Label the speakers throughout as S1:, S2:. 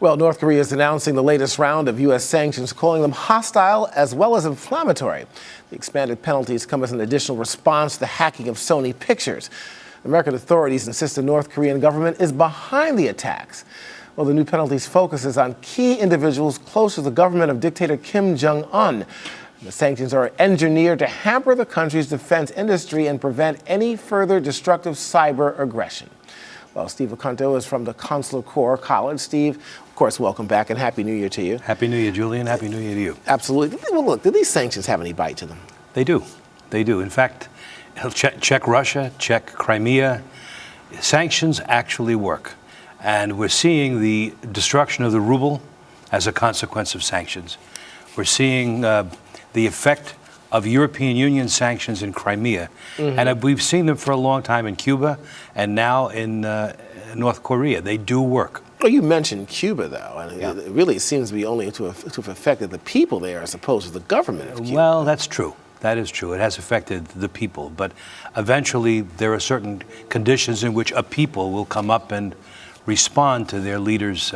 S1: Well, North Korea is announcing the latest round of U.S. sanctions, calling them hostile as well as inflammatory. The expanded penalties come as an additional response to the hacking of Sony pictures. American authorities insist the North Korean government is behind the attacks. Well, the new penalties focuses on key individuals close to the government of dictator Kim Jong-un. The sanctions are engineered to hamper the country's defense industry and prevent any further destructive cyber aggression. Well, Steve Acunto is from the Consular Corps College. Steve, of course, welcome back and Happy New Year to you.
S2: Happy New Year, Julian. Happy New Year to you.
S1: Absolutely. Well, look, do these sanctions have any bite to them?
S2: They do. They do. In fact, check Russia, check Crimea. Sanctions actually work. And we're seeing the destruction of the ruble as a consequence of sanctions. We're seeing the effect of European Union sanctions in Crimea. Mm-hmm. And we've seen them for a long time in Cuba and now in North Korea. They do work.
S1: Well, you mentioned Cuba, though, and yeah. It really seems to be only to have affected the people there as opposed to the government of Cuba.
S2: Well, that's true. That is true. It has affected the people. But eventually there are certain conditions in which a people will come up and respond to their leaders'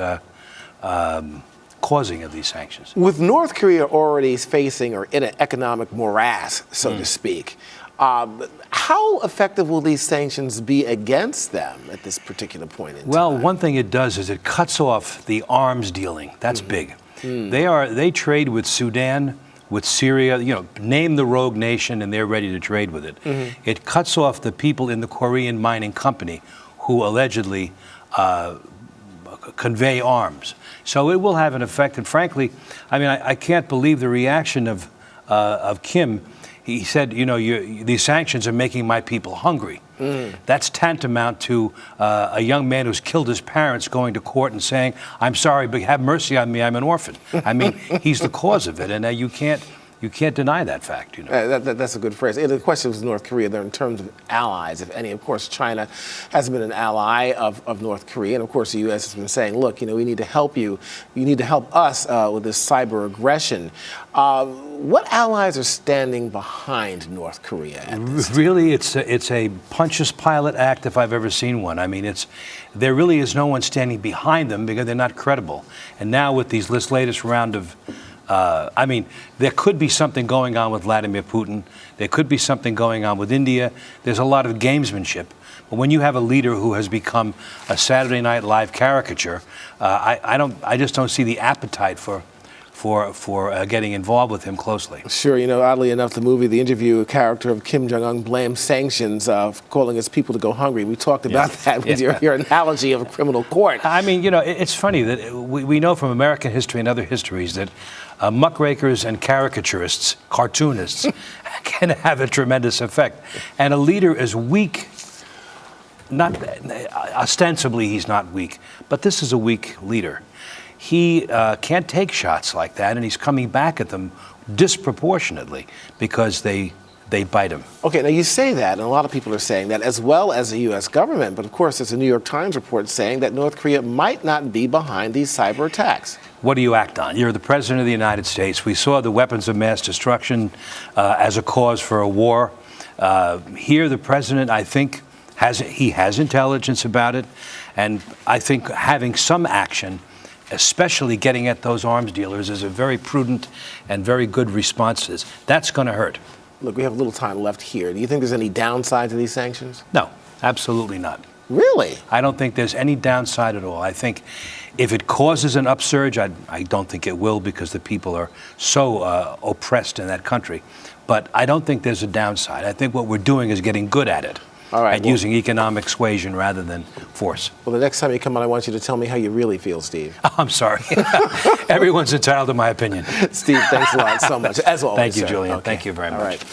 S2: causing of these sanctions.
S1: With North Korea already facing or in an economic morass, so to speak, how effective will these sanctions be against them at this particular point in time?
S2: Well, one thing it does is it cuts off the arms dealing. That's big. They trade with Sudan, with Syria, name the rogue nation and they're ready to trade with it. It cuts off the people in the Korean Mining Company who allegedly convey arms. So it will have an effect. And frankly, I mean, I can't believe the reaction of Kim. He said, these sanctions are making my people hungry. That's tantamount to a young man who's killed his parents going to court and saying, I'm sorry, but have mercy on me, I'm an orphan. I mean, he's the cause of it, and you can't deny that fact.
S1: That's a good phrase. And the question was North Korea there in terms of allies, if any. Of course, China hasn't been an ally of North Korea. And of course, the U.S. has been saying, look, we need to help you. You need to help us with this cyber aggression. What allies are standing behind North Korea at this time?
S2: Really, it's a Pontius Pilate act if I've ever seen one. I mean, there really is no one standing behind them because they're not credible. And now with this latest round of there could be something going on with Vladimir Putin. There could be something going on with India. There's a lot of gamesmanship. But when you have a leader who has become a Saturday Night Live caricature, I just don't see the appetite for getting involved with him closely.
S1: Sure, oddly enough, The Interview, a character of Kim Jong-un blames sanctions, calling his people to go hungry. We talked about that with your analogy of a criminal court.
S2: I mean, it's funny that we know from American history and other histories that muckrakers and caricaturists, cartoonists, can have a tremendous effect. And a leader is weak. Ostensibly, he's not weak, but this is a weak leader. He can't take shots like that, and he's coming back at them disproportionately because they bite him.
S1: Okay, now you say that, and a lot of people are saying that, as well as the U.S. government. But of course, there's a New York Times report saying that North Korea might not be behind these cyber attacks.
S2: What do you act on? You're the president of the United States. We saw the weapons of mass destruction as a cause for a war. Here, the president, I think, has intelligence about it, and I think having some action, especially getting at those arms dealers, is a very prudent and very good response to this. That's going to hurt.
S1: Look, we have a little time left here. Do you think there's any downside to these sanctions?
S2: No, absolutely not.
S1: Really?
S2: I don't think there's any downside at all. I think if it causes an upsurge, I don't think it will because the people are so oppressed in that country. But I don't think there's a downside. I think what we're doing is getting good at it.
S1: All right,
S2: and using economic suasion rather than force.
S1: Well, the next time you come on, I want you to tell me how you really feel, Steve.
S2: Oh, I'm sorry. Everyone's entitled to my opinion.
S1: Steve, thanks a lot so much, as always.
S2: Thank you, Julian.
S1: Okay.
S2: Thank you very much.
S1: All right.